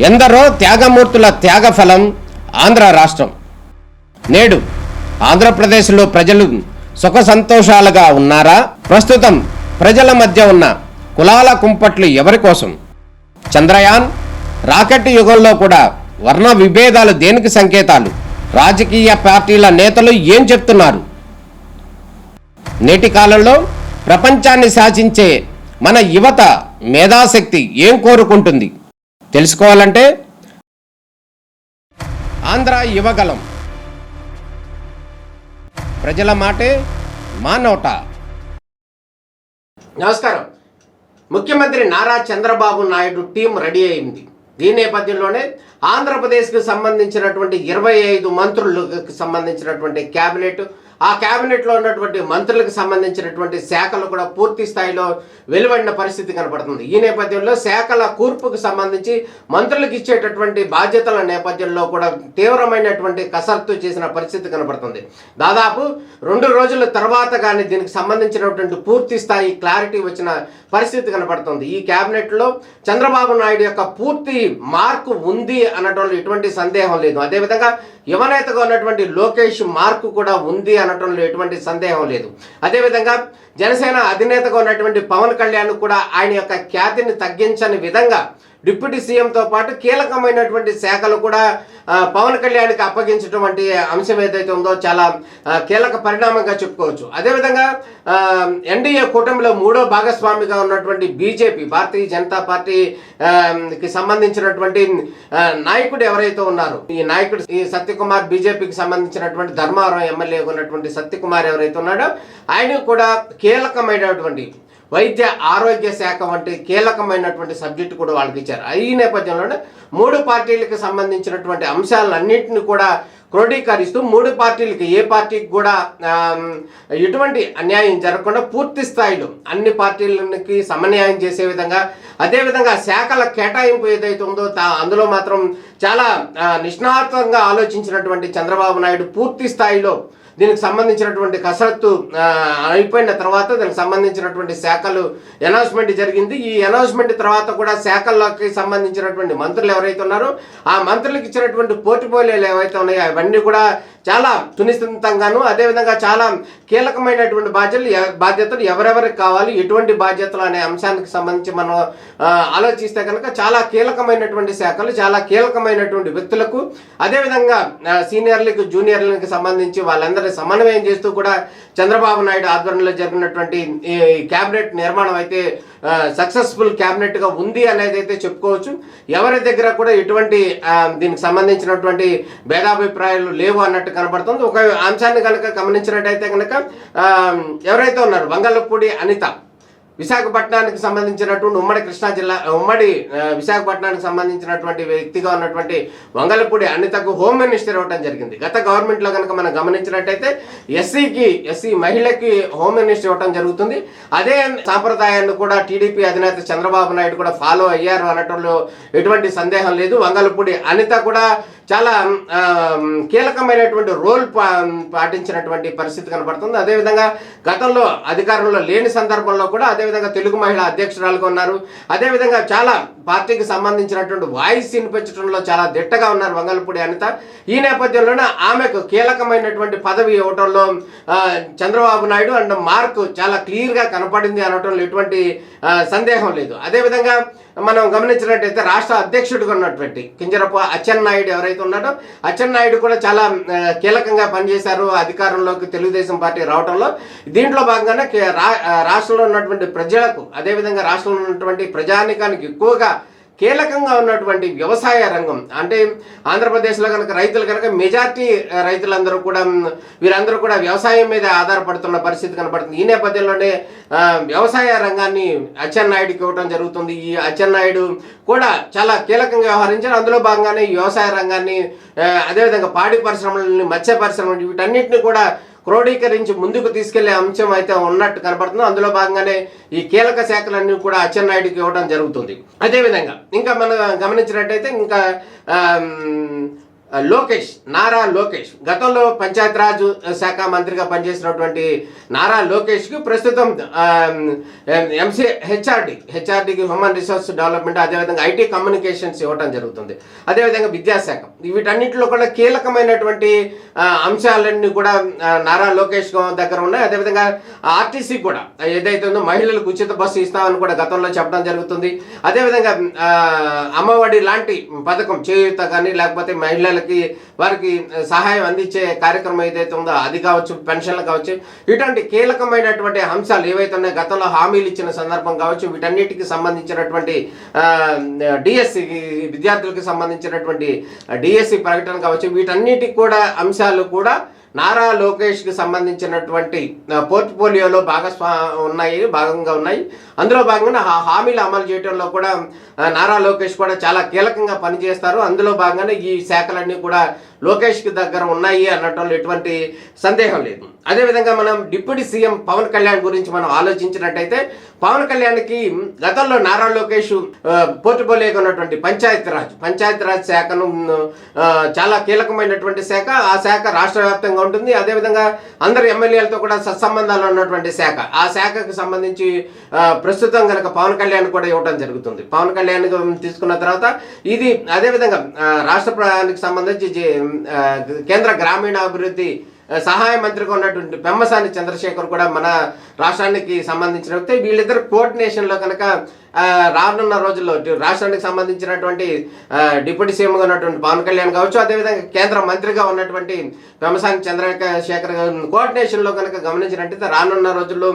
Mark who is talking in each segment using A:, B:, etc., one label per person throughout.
A: ఎందరో త్యాగమూర్తుల త్యాగఫలం ఆంధ్ర రాష్ట్రం. నేడు ఆంధ్రప్రదేశ్లో ప్రజలు సుఖ సంతోషాలుగా ఉన్నారా? ప్రస్తుతం ప్రజల మధ్య ఉన్న కులాల కుంపట్లు ఎవరి కోసం? చంద్రయాన్ రాకెట్ యుగంలో కూడా వర్ణ విభేదాలు దేనికి సంకేతాలు? రాజకీయ పార్టీల నేతలు ఏం చెప్తున్నారు? నేటి కాలంలో ప్రపంచాన్ని శాసించే మన యువత మేధాశక్తి ఏం కోరుకుంటుంది? తెలుసుకోవాలంటే ఆంధ్ర యువగలం. ప్రజల మాటే మా నోట. నమస్కారం. ముఖ్యమంత్రి నారా చంద్రబాబు నాయుడు టీం రెడీ అయింది. ఈ నేపథ్యంలోనే ఆంధ్రప్రదేశ్కి సంబంధించినటువంటి 25 మంత్రులకు సంబంధించినటువంటి క్యాబినెట్, ఆ క్యాబినెట్లో ఉన్నటువంటి మంత్రులకు సంబంధించినటువంటి శాఖలు కూడా పూర్తి స్థాయిలో వెలువడిన పరిస్థితి కనపడుతుంది. ఈ నేపథ్యంలో శాఖల కూర్పుకు సంబంధించి మంత్రులకు ఇచ్చేటటువంటి బాధ్యతల నేపథ్యంలో కూడా తీవ్రమైనటువంటి కసరత్తు చేసిన పరిస్థితి కనపడుతుంది. దాదాపు 2 రోజుల తర్వాత కానీ దీనికి సంబంధించినటువంటి పూర్తి స్థాయి క్లారిటీ వచ్చిన పరిస్థితి కనపడుతుంది. ఈ క్యాబినెట్లో చంద్రబాబు నాయుడు యొక్క పూర్తి మార్కు ఉంది అనటంలో ఎటువంటి సందేహం లేదు. అదేవిధంగా యువనేతగా ఉన్నటువంటి లోకేష్ మార్కు కూడా ఉంది అనటంలో ఎటువంటి సందేహం లేదు. అదేవిధంగా జనసేన అధినేతగా ఉన్నటువంటి పవన్ కళ్యాణ్ కూడా ఆయన యొక్క ఖ్యాతిని తగ్గించని విధంగా డిప్యూటీ సీఎంతో పాటు కీలకమైనటువంటి శాఖలు కూడా పవన్ కళ్యాణ్కి అప్పగించినటువంటి అంశం ఏదైతే ఉందో చాలా కీలక పరిణామంగా చెప్పుకోవచ్చు. అదేవిధంగా ఎన్డీఏ కూటమిలో 3వ భాగస్వామిగా ఉన్నటువంటి బీజేపీ, భారతీయ జనతా పార్టీకి సంబంధించినటువంటి నాయకుడు ఎవరైతే ఉన్నారో, ఈ నాయకుడు ఈ సత్యకుమార్, బీజేపీకి సంబంధించినటువంటి ధర్మవరం ఎమ్మెల్యే ఉన్నటువంటి సత్యకుమార్ ఎవరైతే ఉన్నాడో ఆయన కూడా కీలకమైనటువంటి వైద్య ఆరోగ్య శాఖ వంటి కీలకమైనటువంటి సబ్జెక్టు కూడా వాళ్ళకి ఇచ్చారు. ఈ నేపథ్యంలోనే 3 పార్టీలకు సంబంధించినటువంటి అంశాలన్నింటినీ కూడా క్రోడీకరిస్తూ 3 పార్టీలకి, ఏ పార్టీకి కూడా ఎటువంటి అన్యాయం జరగకుండా పూర్తి స్థాయిలో అన్ని పార్టీలకి సమన్యాయం చేసే విధంగా, అదేవిధంగా శాఖల కేటాయింపు ఏదైతే ఉందో అందులో మాత్రం చాలా నిష్ణాతంగా ఆలోచించినటువంటి చంద్రబాబు నాయుడు పూర్తి స్థాయిలో దీనికి సంబంధించినటువంటి కసరత్తు అయిపోయిన తర్వాత దీనికి సంబంధించినటువంటి శాఖలు అనౌన్స్మెంట్ జరిగింది. ఈ అనౌన్స్మెంట్ తర్వాత కూడా శాఖల్లోకి సంబంధించినటువంటి మంత్రులు ఎవరైతే ఉన్నారో ఆ మంత్రులకు ఇచ్చినటువంటి పోర్ట్ఫోలియోలు ఏవైతే ఉన్నాయో అవన్నీ కూడా చాలా సునిశ్చితంగాను, అదేవిధంగా చాలా కీలకమైనటువంటి బాధ్యతలు ఎవరెవరికి కావాలి, ఎటువంటి బాధ్యతలు అనే అంశానికి సంబంధించి మనం ఆలోచిస్తే కనుక చాలా కీలకమైనటువంటి శాఖలు, చాలా కీలకమైనటువంటి వ్యక్తులకు, అదేవిధంగా సీనియర్లకు, జూనియర్లకు సంబంధించి వాళ్ళందరినీ సమన్వయం చేస్తూ కూడా చంద్రబాబు నాయుడు ఆధ్వర్యంలో జరిగినటువంటి ఈ క్యాబినెట్ నిర్మాణం అయితే సక్సెస్ఫుల్ క్యాబినెట్గా ఉంది అనేది అయితే చెప్పుకోవచ్చు. ఎవరి దగ్గర కూడా ఎటువంటి దీనికి సంబంధించినటువంటి భేదాభిప్రాయాలు లేవు అన్నట్టు కనబడుతుంది. ఒక అంశాన్ని కనుక గమనించినట్టయితే కనుక ఎవరైతే ఉన్నారు వంగలపూడి అనిత, విశాఖపట్నానికి సంబంధించినటువంటి ఉమ్మడి విశాఖపట్నానికి సంబంధించినటువంటి వ్యక్తిగా ఉన్నటువంటి వంగలపూడి అనితకు హోమ్ మినిస్టర్ ఇవ్వడం జరిగింది. గత గవర్నమెంట్లో కనుక మనం గమనించినట్టయితే ఎస్సీ మహిళకి హోమ్ మినిస్టర్ ఇవ్వడం జరుగుతుంది. అదే సాంప్రదాయాన్ని కూడా టీడీపీ అధినేత చంద్రబాబు నాయుడు కూడా ఫాలో అయ్యారు అనటంలో ఎటువంటి సందేహం లేదు. వంగలపూడి అనిత కూడా చాలా కీలకమైనటువంటి రోల్ పాటించినటువంటి పరిస్థితి కనబడుతుంది. అదేవిధంగా గతంలో అధికారంలో లేని సందర్భంలో కూడా అదేవిధంగా తెలుగు మహిళా అధ్యక్షురాలుగా ఉన్నారు. అదేవిధంగా చాలా పార్టీకి సంబంధించినటువంటి వాయిస్ వినిపించడంలో చాలా దిట్టగా ఉన్నారు వంగలపూడి అనిత. ఈ నేపథ్యంలోనే ఆమెకు కీలకమైనటువంటి పదవి ఇవ్వడంలో చంద్రబాబు నాయుడు అండ్ మార్క్ చాలా క్లియర్గా కనపడింది అనటంలో ఎటువంటి సందేహం లేదు. అదేవిధంగా మనం గమనించినట్టయితే రాష్ట్ర అధ్యక్షుడిగా ఉన్నటువంటి కింజరపు అచ్చెన్నాయుడు ఎవరైతే ఉన్నాడో అచ్చెన్నాయుడు కూడా చాలా కీలకంగా పనిచేశారు అధికారంలోకి తెలుగుదేశం పార్టీ రావడంలో. దీంట్లో భాగంగానే రాష్ట్రంలో ఉన్నటువంటి ప్రజలకు, అదేవిధంగా రాష్ట్రంలో ఉన్నటువంటి ప్రజానికానికి ఎక్కువగా కీలకంగా ఉన్నటువంటి వ్యవసాయ రంగం, అంటే ఆంధ్రప్రదేశ్లో కనుక రైతులు కనుక మెజార్టీ రైతులందరూ కూడా వీరందరూ కూడా వ్యవసాయం మీద ఆధారపడుతున్న పరిస్థితి కనబడుతుంది. ఈ నేపథ్యంలోనే వ్యవసాయ రంగాన్ని అచ్చెన్నాయుడికి ఇవ్వడం జరుగుతుంది. ఈ అచ్చెన్నాయుడు కూడా చాలా కీలకంగా వ్యవహరించారు. అందులో భాగంగానే వ్యవసాయ రంగాన్ని, అదేవిధంగా పాడి పరిశ్రమలని, మత్స్య పరిశ్రమలు, వీటన్నిటిని కూడా క్రోడీకరించి ముందుకు తీసుకెళ్లే అంశం అయితే ఉన్నట్టు కనబడుతుంది. అందులో భాగంగానే ఈ కీలక శాఖలన్నీ కూడా అచ్చెన్నాయుడికి ఇవ్వడం జరుగుతుంది. అదేవిధంగా ఇంకా మనం గమనించినట్టయితే ఇంకా నారా లోకేష్ గతంలో పంచాయతీరాజ్ శాఖ మంత్రిగా పనిచేసినటువంటి నారా లోకేష్కి ప్రస్తుతం హెచ్ఆర్డీకి హ్యూమన్ రిసోర్స్ డెవలప్మెంట్, అదేవిధంగా ఐటీ కమ్యూనికేషన్స్ ఇవ్వడం జరుగుతుంది. అదేవిధంగా విద్యాశాఖ, వీటన్నిటిలో కూడా కీలకమైనటువంటి అంశాలన్నీ కూడా నారా లోకేష్ దగ్గర ఉన్నాయి. అదేవిధంగా ఆర్టీసీ కూడా ఏదైతే ఉందో మహిళలకు ఉచిత బస్సు ఇస్తామని కూడా గతంలో చెప్పడం జరుగుతుంది. అదేవిధంగా అమ్మఒడి లాంటి పథకం చేయూత కానీ లేకపోతే మహిళలకి వారికి సహాయం అందించే కార్యక్రమం ఏదైతే ఉందో అది కావచ్చు, పెన్షన్లు కావచ్చు, ఇటువంటి కీలకమైనటువంటి అంశాలు ఏవైతే ఉన్నాయో గతంలో హామీలు ఇచ్చిన సందర్భం కావచ్చు, వీటన్నిటికి సంబంధించినటువంటి డిఎస్సి విద్యార్థులకు సంబంధించినటువంటి డిఎస్సి ప్రకటన కావచ్చు, వీటన్నిటికి కూడా అంశాలు కూడా నారా లోకేష్కి సంబంధించినటువంటి పోర్ట్ఫోలియోలో భాగంగా ఉన్నాయి. అందులో భాగంగా హామీలు అమలు చేయడంలో కూడా నారా లోకేష్ కూడా చాలా కీలకంగా పనిచేస్తారు. అందులో భాగంగానే ఈ శాఖలన్నీ కూడా లోకేష్కి దగ్గర ఉన్నాయి అనటంలో ఎటువంటి సందేహం లేదు. అదేవిధంగా మనం డిప్యూటీ సీఎం పవన్ కళ్యాణ్ గురించి మనం ఆలోచించినట్టయితే పవన్ కళ్యాణ్కి గతంలో నారా లోకేష్ పోర్ట్ఫోలియోగా ఉన్నటువంటి పంచాయతీరాజ్ శాఖను చాలా కీలకమైనటువంటి శాఖ. ఆ శాఖ రాష్ట్ర వ్యాప్తంగా ఉంటుంది. అదేవిధంగా అందరు ఎమ్మెల్యేలతో కూడా సత్సంబంధాలు ఉన్నటువంటి శాఖ. ఆ శాఖకు సంబంధించి ప్రస్తుతం కనుక పవన్ కళ్యాణ్ కూడా ఇవ్వడం జరుగుతుంది. పవన్ కళ్యాణ్ తీసుకున్న తర్వాత ఇది అదేవిధంగా రాష్ట్రానికి సంబంధించి కేంద్ర గ్రామీణాభివృద్ధి సహాయ మంత్రిగా ఉన్నటువంటి పెమ్మసాని చంద్రశేఖర్ కూడా మన రాష్ట్రానికి సంబంధించిన వ్యక్తి. వీళ్ళిద్దరు కోఆర్డినేషన్లో కనుక రానున్న రోజుల్లో రాష్ట్రానికి సంబంధించినటువంటి డిప్యూటీ సీఎంగా ఉన్నటువంటి పవన్ కళ్యాణ్ కావచ్చు, అదేవిధంగా కేంద్ర మంత్రిగా ఉన్నటువంటి పెమ్మసాని చంద్రశేఖర్ కోఆర్డినేషన్లో కనుక గమనించినట్టయితే రానున్న రోజుల్లో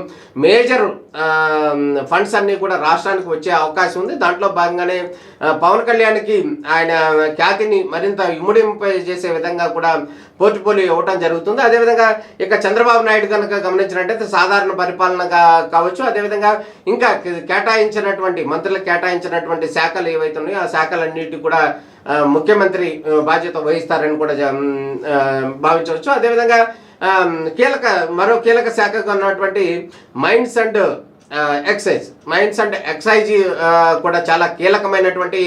A: మేజర్ ఫండ్స్ అన్నీ కూడా రాష్ట్రానికి వచ్చే అవకాశం ఉంది. దాంట్లో భాగంగానే పవన్ కళ్యాణ్కి ఆయన ఖ్యాతిని మరింత ఇముడింప చేసే విధంగా కూడా పోర్ట్ఫోలియో ఇవ్వటం జరుగుతుంది. అదేవిధంగా ఇక చంద్రబాబు నాయుడు కనుక గమనించినట్టయితే సాధారణ పరిపాలనగా కావచ్చు, అదేవిధంగా ఇంకా మంత్రులకు కేటాయించినటువంటి శాఖలు ఏవైతే ఉన్నాయో ఆ శాఖలన్నిటి కూడా ముఖ్యమంత్రి బాధ్యత వహిస్తారని కూడా భావించవచ్చు. అదేవిధంగా మరో కీలక శాఖగా ఉన్నటువంటి మైన్స్ అండ్ ఎక్సైజ్ కూడా చాలా కీలకమైనటువంటి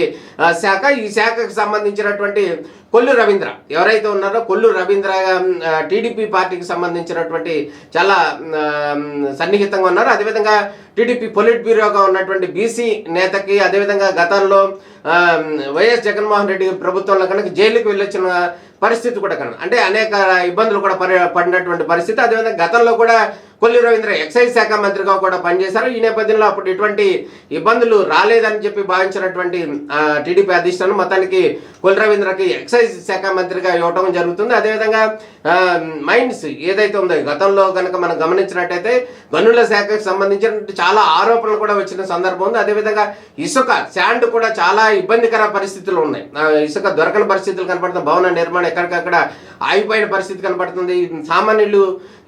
A: శాఖ. ఈ శాఖకు సంబంధించినటువంటి కొల్లు రవీంద్ర ఎవరైతే ఉన్నారో కొల్లు రవీంద్ర టీడీపీ పార్టీకి సంబంధించినటువంటి చాలా సన్నిహితంగా ఉన్నారు. అదేవిధంగా టీడీపీ పొలిట్ బ్యూరోగా ఉన్నటువంటి బీసీ నేతకి, అదేవిధంగా గతంలో వైఎస్ జగన్మోహన్ రెడ్డి ప్రభుత్వంలో కనుక జైలుకి వెళ్ళొచ్చిన పరిస్థితి కూడా అంటే అనేక ఇబ్బందులు కూడా పడినటువంటి పరిస్థితి. అదేవిధంగా గతంలో కూడా కొల్లు రవీంద్ర ఎక్సైజ్ శాఖ మంత్రిగా కూడా పనిచేశారు. ఈ నేపథ్యంలో అప్పుడు ఎటువంటి ఇబ్బందులు రాలేదని చెప్పి భావించినటువంటి టీడీపీ అధిష్టానం మొత్తానికి కొల్లు రవీంద్రకి ఎక్సైజ్ శాఖ మంత్రిగా ఇవ్వటం జరుగుతుంది. అదేవిధంగా మైన్స్ ఏదైతే ఉందో గతంలో కనుక మనం గమనించినట్టయితే గనుల శాఖకు సంబంధించిన చాలా ఆరోపణలు కూడా వచ్చిన సందర్భం ఉంది. అదేవిధంగా శాండ్ కూడా చాలా ఇబ్బందికర పరిస్థితులు ఉన్నాయి. ఇసుక దొరకని పరిస్థితులు కనపడుతుంది. భవన నిర్మాణం ఎక్కడికక్కడ ఆగిపోయిన పరిస్థితి కనపడుతుంది. సామాన్యులు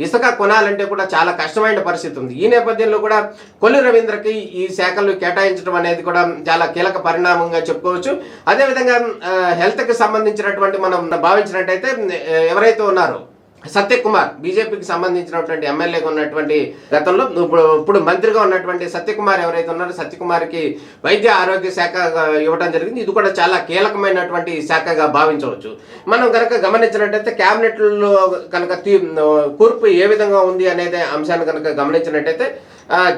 A: ఇసుక కొనాలంటే కూడా చాలా కష్టమైన పరిస్థితి ఉంది. ఈ నేపథ్యంలో కూడా కొల్లు రవీంద్రకి ఈ శాఖలు కేటాయించడం అనేది కూడా చాలా కీలక పరిణామంగా చెప్పుకోవచ్చు. అదేవిధంగా హెల్త్కి సంబంధించినటువంటి మనం భావించినట్టయితే ఎవరైతే ఉన్నారో సత్యకుమార్ బీజేపీకి సంబంధించినటువంటి ఎమ్మెల్యేగా ఉన్నటువంటి గతంలో ఇప్పుడు మంత్రిగా ఉన్నటువంటి సత్యకుమార్ ఎవరైతే ఉన్నారో సత్యకుమార్కి వైద్య ఆరోగ్య శాఖ ఇవ్వడం జరిగింది. ఇది కూడా చాలా కీలకమైనటువంటి శాఖగా భావించవచ్చు. మనం కనుక గమనించినట్టయితే క్యాబినెట్లో కనుక కూర్పు ఏ విధంగా ఉంది అనేది అంశాన్ని కనుక గమనించినట్టయితే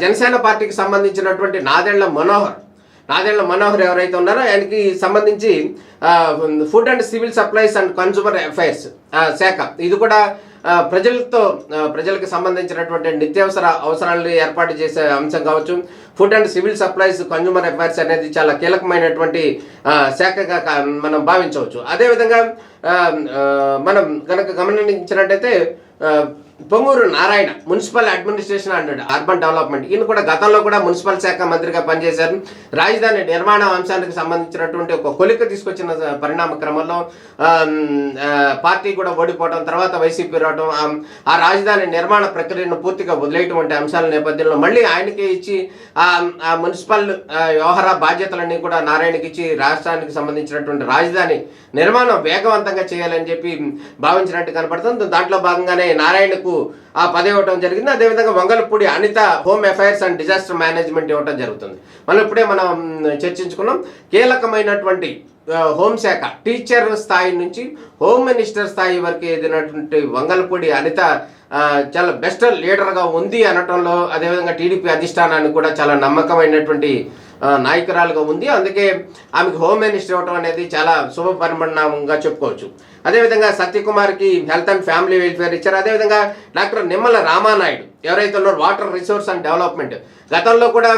A: జనసేన పార్టీకి సంబంధించినటువంటి నాదెళ్ల మనోహర్ ఎవరైతే ఉన్నారో ఆయనకి సంబంధించి food and civil supplies and consumer affairs శాఖ, ఇది కూడా ప్రజలకు సంబంధించినటువంటి నిత్యావసర అవసరాలను ఏర్పాటు చేసే అంశం కావచ్చు. Food and civil supplies consumer affairs అనేది చాలా కీలకమైనటువంటి శాఖగా మనం భావించవచ్చు. అదేవిధంగా మనం కనుక గమనించినట్టయితే Ponguru Narayana municipal administration and urban development, ఈయన కూడా గతంలో కూడా మున్సిపల్ శాఖ మంత్రిగా పనిచేశారు. రాజధాని నిర్మాణ అంశానికి సంబంధించినటువంటి ఒక కొలిక తీసుకొచ్చిన పరిణామ క్రమంలో పార్టీ కూడా ఓడిపోవడం, తర్వాత వైసీపీ రావడం, ఆ రాజధాని నిర్మాణ ప్రక్రియను పూర్తిగా వదిలేయటం వంటి అంశాల నేపథ్యంలో మళ్ళీ ఆయనకే ఇచ్చి ఆ మున్సిపల్ వ్యవహార బాధ్యతలన్నీ కూడా నారాయణకి ఇచ్చి రాష్ట్రానికి సంబంధించినటువంటి రాజధాని నిర్మాణం వేగవంతంగా చేయాలని చెప్పి భావించినట్టు కనపడుతుంది. దాంట్లో భాగంగానే నారాయణకు ఆ పదవి ఇవ్వటం జరిగింది. అదేవిధంగా Vangalapudi Anitha home affairs and disaster management ఇవ్వటం జరుగుతుంది. మనం చర్చించుకున్నాం. కీలకమైనటువంటి హోంశాఖ టీచర్ స్థాయి నుంచి హోమ్ మినిస్టర్ స్థాయి వరకు ఎదిగినటువంటి వంగలపూడి అనిత చాలా బెస్ట్ లీడర్గా ఉంది అనటంలో, అదేవిధంగా టీడీపీ అధిష్టానాన్ని కూడా చాలా నమ్మకమైనటువంటి నాయకురాలుగా ఉంది. అందుకే ఆమెకు హోమ్ మినిస్టర్ ఇవ్వడం అనేది చాలా శుభ పరిణామంగా చెప్పుకోవచ్చు. అదేవిధంగా సత్యకుమార్కి హెల్త్ అండ్ ఫ్యామిలీ వెల్ఫేర్ ఇచ్చారు. అదేవిధంగా డాక్టర్ నిమ్మల రామానాయుడు ఎవరైతే ఉన్నారో వాటర్ రిసోర్స్ అండ్ డెవలప్మెంట్, గతంలో కూడా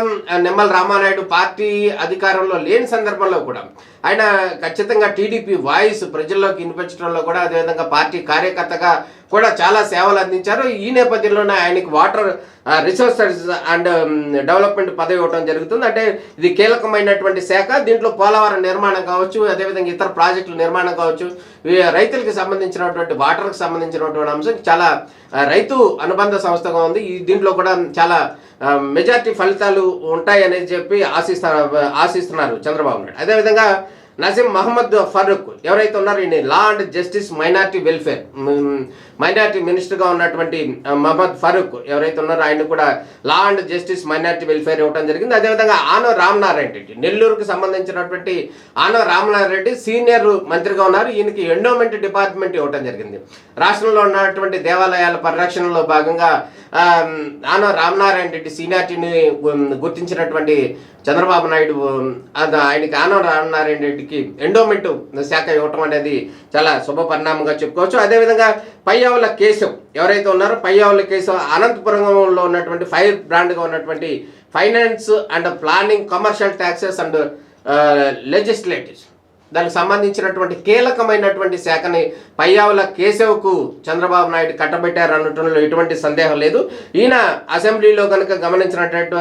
A: నిమ్మల రామానాయుడు పార్టీ అధికారంలో లేని సందర్భంలో కూడా ఆయన ఖచ్చితంగా టీడీపీ వాయిస్ ప్రజల్లోకి వినిపించడంలో కూడా, అదేవిధంగా పార్టీ కార్యకర్తగా కూడా చాలా సేవలు అందించారు. ఈ నేపథ్యంలోనే ఆయనకి వాటర్ రిసోర్సెస్ అండ్ డెవలప్మెంట్ పదవి ఇవ్వడం జరుగుతుంది. అంటే ఇది కీలకమైనటువంటి శాఖ. దీంట్లో పోలవరం నిర్మాణం కావచ్చు, అదేవిధంగా ఇతర ప్రాజెక్టుల నిర్మాణం కావచ్చు, రైతులకు సంబంధించినటువంటి వాటర్కి సంబంధించినటువంటి అంశం చాలా రైతు అనుబంధ సంస్థగా ఉంది. దీంట్లో కూడా చాలా మెజార్టీ ఫలితాలు ఉంటాయనేది చెప్పి ఆశిస్తున్నారు చంద్రబాబు నాయుడు. అదేవిధంగా నజీం మహమ్మద్ ఫరూక్ ఎవరైతే ఉన్నారో ఈయన law and justice minority welfare minority మినిస్టర్గా ఉన్నటువంటి మహమ్మద్ ఫరూక్ ఎవరైతే ఉన్నారో ఆయన కూడా law and justice minority welfare ఇవ్వడం జరిగింది. అదేవిధంగా ఆనవ రామనారాయణ రెడ్డి నెల్లూరుకు సంబంధించినటువంటి ఆనవ రామనారాయణ రెడ్డి సీనియర్ మంత్రిగా ఉన్నారు. ఈయనకి ఎండోమెంట్ డిపార్ట్మెంట్ ఇవ్వడం జరిగింది. రాష్ట్రంలో ఉన్నటువంటి దేవాలయాల పరిరక్షణలో భాగంగా ఆనవ రామనారాయణ రెడ్డి సీనియారిటీని గుర్తించినటువంటి చంద్రబాబు నాయుడు ఆయనకి ఆనవ రామనారాయణ రెడ్డికి ఎండోమెంట్ శాఖ ఇవ్వటం అనేది చాలా శుభ పరిణామంగా చెప్పుకోవచ్చు. అదేవిధంగా పయ్యావుల కేశవ్ ఎవరైతే ఉన్నారో పయ్యావుల కేశవ్ అనంతపురంలో ఉన్నటువంటి ఫైర్ బ్రాండ్గా ఉన్నటువంటి finance and planning, commercial taxes and legislatives దానికి సంబంధించినటువంటి కీలకమైనటువంటి శాఖని పయ్యావుల కేశవ్కు చంద్రబాబు నాయుడు కట్టబెట్టారు అనటంలో ఎటువంటి సందేహం లేదు. ఈయన అసెంబ్లీలో కనుక గమనించినటువంటి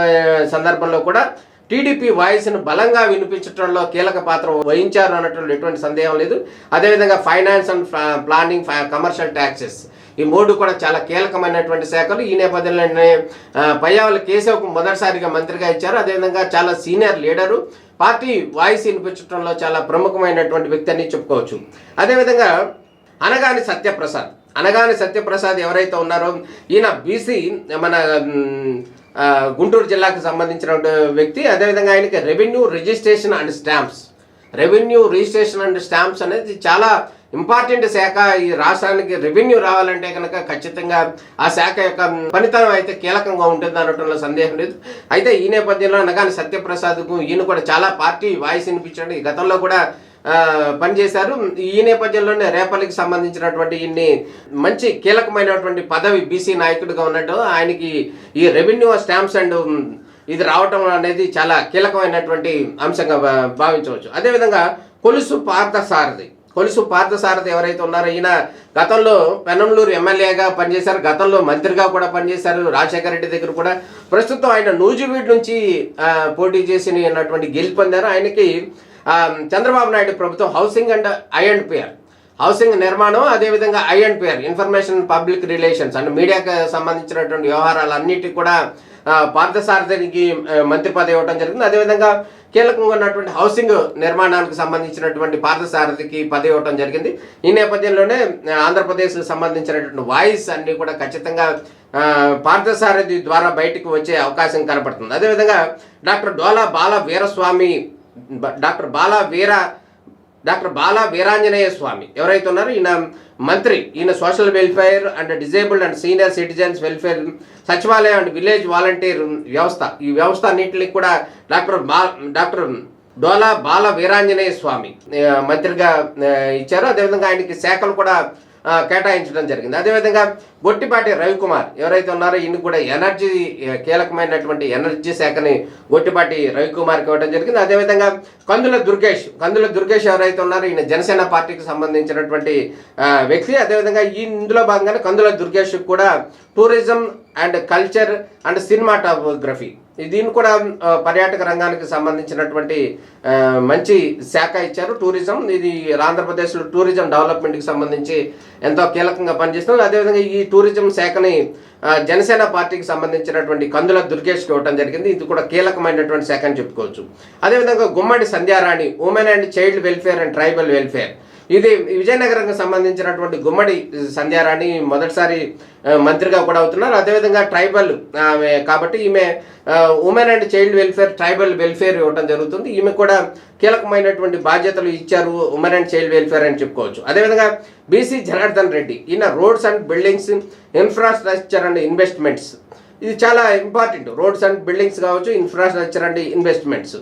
A: సందర్భంలో కూడా టీడీపీ వాయిస్ను బలంగా వినిపించడంలో కీలక పాత్ర వహించారు అనటంలో ఎటువంటి సందేహం లేదు. అదేవిధంగా finance and planning, commercial taxes ఈ మూడు కూడా చాలా కీలకమైనటువంటి శాఖలు. ఈ నేపథ్యంలోనే పయ్యావుల కేశవ్కు మొదటిసారిగా మంత్రిగా ఇచ్చారు. అదేవిధంగా చాలా సీనియర్ లీడరు, పార్టీ వాయిస్ వినిపించడంలో చాలా ప్రముఖమైనటువంటి వ్యక్తి అని చెప్పుకోవచ్చు. అదేవిధంగా అనగాని సత్యప్రసాద్ ఎవరైతే ఉన్నారో ఈయన బీసీ మన గుంటూరు జిల్లాకు సంబంధించిన వ్యక్తి. అదేవిధంగా ఆయనకి రెవెన్యూ రిజిస్ట్రేషన్ అండ్ స్టాంప్స్ అనేది చాలా ఇంపార్టెంట్ శాఖ. ఈ రాష్ట్రానికి రెవెన్యూ రావాలంటే కనుక ఖచ్చితంగా ఆ శాఖ యొక్క పనితనం అయితే కీలకంగా ఉంటుంది అనటంలో సందేహం లేదు. అయితే ఈ నేపథ్యంలో అనగాని సత్యప్రసాద్కు ఈయన కూడా చాలా పార్టీ వాయిస్ వినిపించండి గతంలో కూడా పనిచేశారు. ఈ నేపథ్యంలోనే రేపల్లికి సంబంధించినటువంటి ఇన్ని మంచి కీలకమైనటువంటి పదవి బీసీ నాయకుడిగా ఉన్నట్టు ఆయనకి ఈ రెవెన్యూ స్టాంప్స్ అండ్ ఇది రావటం అనేది చాలా కీలకమైనటువంటి అంశంగా భావించవచ్చు. అదేవిధంగా కొలుసు పార్థసారథి ఎవరైతే ఉన్నారో ఈయన గతంలో పెనంలూరు ఎమ్మెల్యేగా పనిచేశారు, గతంలో మంత్రిగా కూడా పనిచేశారు రాజశేఖర రెడ్డి దగ్గర కూడా. ప్రస్తుతం ఆయన నూజివీడ్ నుంచి పోటీ చేసి గెలిచి పొందారు. ఆయనకి చంద్రబాబు నాయుడు ప్రభుత్వం హౌసింగ్ నిర్మాణం, అదేవిధంగా I&PR information public relations and మీడియాకి సంబంధించినటువంటి వ్యవహారాలన్నిటికీ కూడా పార్థసారథికి మంత్రి పదవి ఇవ్వడం జరిగింది. అదేవిధంగా కీలకంగా ఉన్నటువంటి హౌసింగ్ నిర్మాణానికి సంబంధించినటువంటి పార్థసారథికి పదవి ఇవ్వడం జరిగింది. ఈ నేపథ్యంలోనే ఆంధ్రప్రదేశ్కి సంబంధించినటువంటి వాయిస్ అన్ని కూడా ఖచ్చితంగా పార్థసారథి ద్వారా బయటకు వచ్చే అవకాశం కనపడుతుంది. అదేవిధంగా డాక్టర్ బాలా వీరాంజనేయ స్వామి ఎవరైతే ఉన్నారో ఈయన social welfare and disabled and senior citizens welfare, సచివాలయం అండ్ విలేజ్ వాలంటీర్ ఈ వ్యవస్థ అన్నింటినీ కూడా డాక్టర్ డోలా బాల వీరాంజనేయ స్వామి మంత్రిగా ఇచ్చారు. అదేవిధంగా ఆయనకి శాఖలు కూడా కేటాయించడం జరిగింది. అదేవిధంగా గొట్టిపాటి రవికుమార్ ఎవరైతే ఉన్నారో ఈయన కూడా కీలకమైనటువంటి ఎనర్జీ శాఖని గొట్టిపాటి రవికుమార్కి ఇవ్వడం జరిగింది. అదేవిధంగా కందుల దుర్గేష్ ఎవరైతే ఉన్నారో ఈయన జనసేన పార్టీకి సంబంధించినటువంటి వ్యక్తి. అదేవిధంగా ఇందులో భాగంగానే కందుల దుర్గేష్ కూడా tourism and culture and cinematography దీన్ని కూడా పర్యాటక రంగానికి సంబంధించినటువంటి మంచి శాఖ ఇచ్చారు. టూరిజం ఇది ఆంధ్రప్రదేశ్లో టూరిజం డెవలప్మెంట్కి సంబంధించి ఎంతో కీలకంగా పనిచేస్తుంది. అదేవిధంగా ఈ టూరిజం శాఖని జనసేన పార్టీకి సంబంధించినటువంటి కందుల దుర్గేష్కి ఇవ్వడం జరిగింది. ఇది కూడా కీలకమైనటువంటి శాఖ అని చెప్పుకోవచ్చు. అదేవిధంగా Gummadi Sandhyarani women and child welfare and tribal welfare ఇది విజయనగరంకి సంబంధించినటువంటి గుమ్మడి సంధ్యారాణి మొదటిసారి మంత్రిగా కూడా అవుతున్నారు. అదేవిధంగా ట్రైబల్ కాబట్టి ఈమె women and child welfare, tribal welfare ఇవ్వడం జరుగుతుంది. ఈమె కూడా కీలకమైనటువంటి బాధ్యతలు ఇచ్చారు ఉమెన్ అండ్ చైల్డ్ వెల్ఫేర్ అని చెప్పుకోవచ్చు. అదేవిధంగా బీసీ జనార్దన్ రెడ్డి, ఈయన roads and buildings, infrastructure and investments, ఇది చాలా ఇంపార్టెంట్. రోడ్స్ అండ్ బిల్డింగ్స్ కావచ్చు, ఇన్ఫ్రాస్ట్రక్చర్ అండ్ ఇన్వెస్ట్మెంట్స్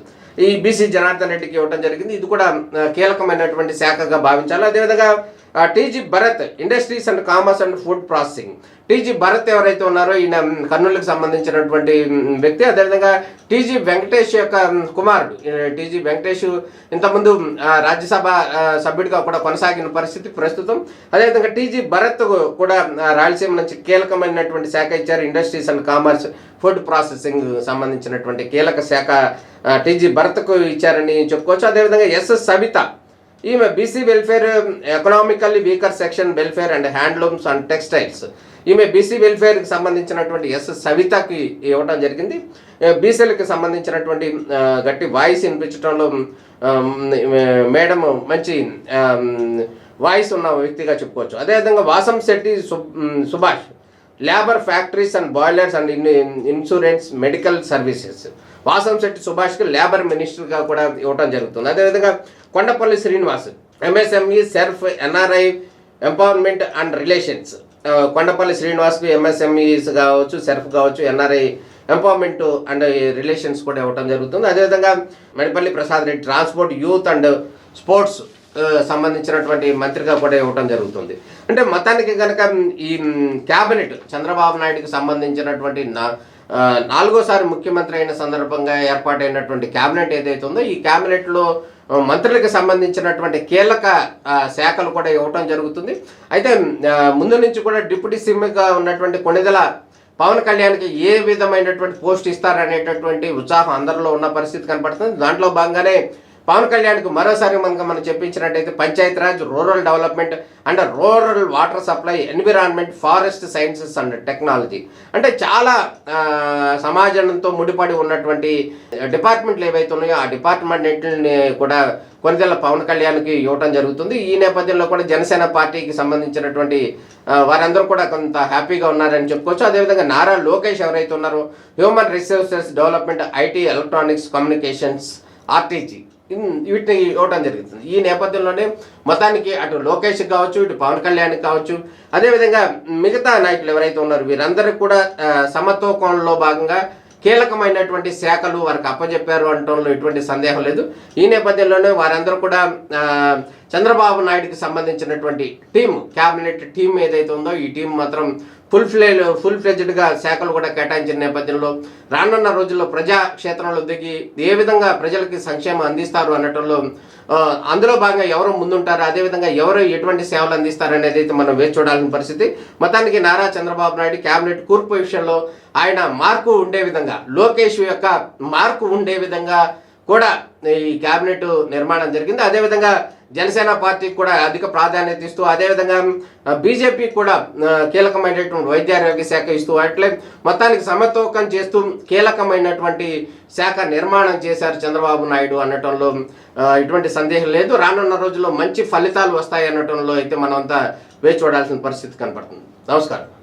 A: ఈ బీసీ జనార్దన్ రెడ్డికి ఇవ్వడం జరిగింది. ఇది కూడా కీలకమైనటువంటి శాఖగా భావించాలి. అదేవిధంగా TG Bharat, industries and commerce and food processing. TG Bharat ఎవరైతే ఉన్నారో ఈయన కర్నూలుకి సంబంధించినటువంటి వ్యక్తి. అదేవిధంగా టీజీ వెంకటేష్ యొక్క కుమారుడు. టీజీ వెంకటేష్ ఇంతకుముందు రాజ్యసభ సభ్యుడిగా కూడా కొనసాగిన పరిస్థితి ప్రస్తుతం. అదేవిధంగా టీజీ భరత్ కూడా రాయలసీమ నుంచి కీలకమైనటువంటి శాఖ ఇచ్చారు. Industries and commerce, food processing సంబంధించినటువంటి కీలక శాఖ టీజీ భరత్కు ఇచ్చారని చెప్పుకోవచ్చు. అదేవిధంగా ఎస్ఎస్ సవిత, ఈమె BC welfare, economically weaker section welfare and handlooms and textiles. ఈమె బీసీ వెల్ఫేర్కి సంబంధించినటువంటి సవితకి ఇవ్వడం జరిగింది. బీసీలకు సంబంధించినటువంటి గట్టి వాయిస్ వినిపించడంలో మేడం మంచి వాయిస్ ఉన్న వ్యక్తిగా చెప్పుకోవచ్చు. అదేవిధంగా Vasamsetti Subhash, labour, factories and boilers and insurance, medical services. Vasamsetti సుభాష్కి లేబర్ మినిస్టర్గా కూడా ఇవ్వడం జరుగుతుంది. అదేవిధంగా Kondapalli Srinivas, MSME, SERP, NRI empowerment and relations. Kondapalli శ్రీనివాస్కి ఎంఎస్ఎంఈస్ కావచ్చు, సెర్ఫ్ కావచ్చు, ఎన్ఆర్ఐ ఎంపవర్మెంట్ అండ్ రిలేషన్స్ కూడా ఇవ్వడం జరుగుతుంది. అదేవిధంగా Manipalli Prasad Reddy, transport, youth and sports సంబంధించినటువంటి మంత్రిగా కూడా ఇవ్వటం జరుగుతుంది. అంటే మొత్తానికి కనుక ఈ క్యాబినెట్ చంద్రబాబు నాయుడుకి సంబంధించినటువంటి నాలుగోసారి ముఖ్యమంత్రి అయిన సందర్భంగా ఏర్పాటైనటువంటి క్యాబినెట్ ఏదైతే ఉందో ఈ క్యాబినెట్లో మంత్రులకు సంబంధించినటువంటి కీలక శాఖలు కూడా ఇవ్వటం జరుగుతుంది. అయితే ముందు నుంచి కూడా డిప్యూటీ సీఎంగా ఉన్నటువంటి కొణిదెల పవన్ కళ్యాణ్కి ఏ విధమైనటువంటి పోస్ట్ ఇస్తారనేటటువంటి ఉత్సాహం అందరిలో ఉన్న పరిస్థితి కనపడుతుంది. దాంట్లో భాగంగానే పవన్ కళ్యాణ్కి మరోసారి మనం చెప్పించినట్టయితే Panchayati Raj, rural development and rural water supply, environment, forest sciences and technology. అంటే చాలా సమాజంతో ముడిపడి ఉన్నటువంటి డిపార్ట్మెంట్లు ఏవైతే ఉన్నాయో ఆ డిపార్ట్మెంట్ని కూడా కొణిదెల పవన్ కళ్యాణ్కి ఇవ్వటం జరుగుతుంది. ఈ నేపథ్యంలో కూడా జనసేన పార్టీకి సంబంధించినటువంటి వారందరూ కూడా కొంత హ్యాపీగా ఉన్నారని చెప్పుకోవచ్చు. అదేవిధంగా నారా లోకేష్ ఎవరైతే ఉన్నారో human resources development, IT, electronics, communications, RTG వీటిని ఇవ్వడం జరుగుతుంది. ఈ నేపథ్యంలోనే మొత్తానికి అటు లోకేష్ కావచ్చు, ఇటు పవన్ కళ్యాణ్ కావచ్చు, అదేవిధంగా మిగతా నాయకులు ఎవరైతే ఉన్నారో వీరందరికీ కూడా సమతూకంలో భాగంగా కీలకమైనటువంటి శాఖలు వారికి అప్పచెప్పారు అనటంలో ఎటువంటి సందేహం లేదు. ఈ నేపథ్యంలోనే వారందరూ కూడా చంద్రబాబు నాయుడుకి సంబంధించినటువంటి టీం, క్యాబినెట్ టీం ఏదైతే ఉందో ఈ టీం మాత్రం ఫుల్ ఫ్లెడ్జ్డ్గా శాఖలు కూడా కేటాయించిన నేపథ్యంలో రానున్న రోజుల్లో ప్రజాక్షేత్రంలో దిగి ఏ విధంగా ప్రజలకి సంక్షేమం అందిస్తారు అనటంలో అందులో భాగంగా ఎవరు ముందుంటారు, అదేవిధంగా ఎవరు ఎటువంటి సేవలు అందిస్తారు అనేది అయితే మనం వేచి చూడాల్సిన పరిస్థితి. మొత్తానికి నారా చంద్రబాబు నాయుడు క్యాబినెట్ కూర్పు విషయంలో ఆయన మార్కు ఉండే విధంగా, లోకేష్ యొక్క మార్కు ఉండే విధంగా కూడా ఈ క్యాబినెట్ నిర్మాణం జరిగింది. అదేవిధంగా జనసేన పార్టీకి కూడా అధిక ప్రాధాన్యత ఇస్తూ, అదేవిధంగా బీజేపీకి కూడా కీలకమైనటువంటి వైద్యారోగ్య శాఖ ఇస్తూ, అట్లే మొత్తానికి సమతూకం చేస్తూ కీలకమైనటువంటి శాఖ నిర్మాణం చేశారు చంద్రబాబు నాయుడు అనటంలో ఎటువంటి సందేహం లేదు. రానున్న రోజుల్లో మంచి ఫలితాలు వస్తాయి అనటంలో అయితే మనం అంతా వేచి చూడాల్సిన పరిస్థితి కనపడుతుంది. నమస్కారం.